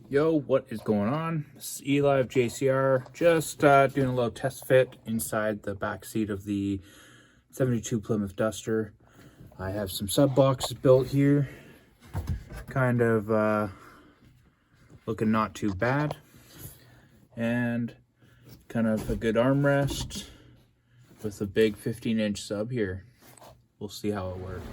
Yo, what is going on? This is Eli of JCR. Just doing a little test fit inside the back seat of the 72 Plymouth Duster. I have some sub boxes built here. Kind of looking not too bad. And kind of a good armrest with a big 15-inch sub here. We'll see how it works.